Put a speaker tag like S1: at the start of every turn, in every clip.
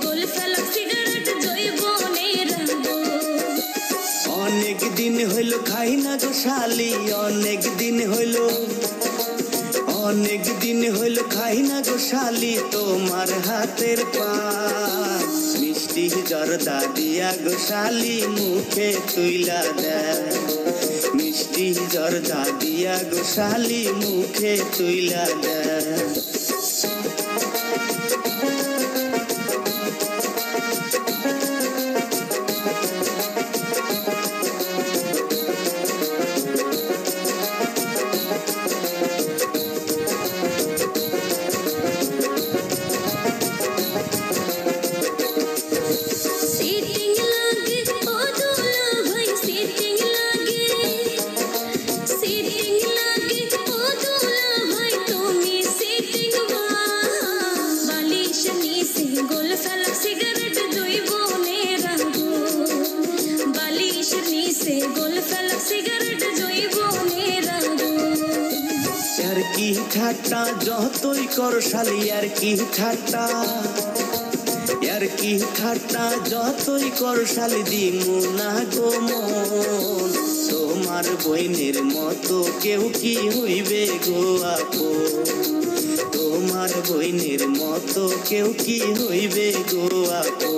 S1: গোল ফেলা সিগারেট জৈবনের আগুন।
S2: অনেক দিন হইল খাই না গো শালি, অনেক দিন হইল, অনেক দিন হইল খাই না গো শালি তোমার হাতের পান। মিষ্টি জর্দা দিয়া গো শালি মুখে তুইলা দেয়, মিষ্টি জর্দা দিয়া গো শালি মুখে তুইলা দেয়। यार की ठाट्टा যতই করো শালি, यार की ঠাট্টা, यार की ঠাট্টা যতই করো শালি দিমু না গো মন। তোমার বইনের মতো কেউ কি হইবে গো আপন, তোমার বইনের মতো কেউ কি হইবে গো আপন।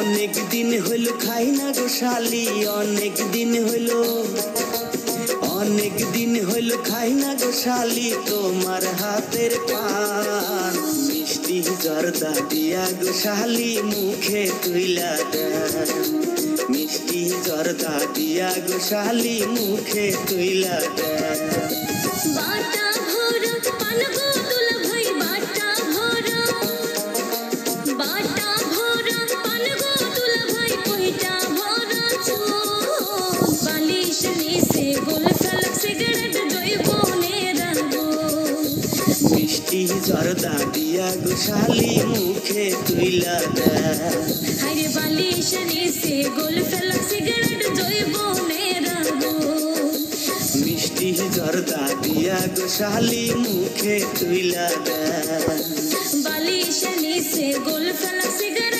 S2: অনেক দিন হইল খাই না গো শালি, অনেক দিন হইল, অনেক দিন হইল খাই না গো শালি তোমার হাতের পান। মিষ্টি জর্দা দিয়া গো শালি মুখে তুইলা দেয়, মিষ্টি জর্দা দিয়া গো শালি মুখে তুইলা দেয়।
S1: বাটা ভরা পান গো দুলা ভাই, বাটা ভরা, বাটা ভরা পান গো দুলা ভাই, পয়টা ভরা চোখ। বালিশ নিচে গোল ফেলা সিগারেট জৈবনের আগুন।
S2: মিষ্টি জর্দা দিয়া গো শালি মুখে তুইলা দেয়,
S1: হায়রে বালিশ নিচে গোল ফেলা সিগারেট জৈবনের আগুন।
S2: মিষ্টি জর্দা দিয়া গো শালি মুখে তুইলা দেয়।
S1: বালিশ নিচে গোল ফেলা সিগারেট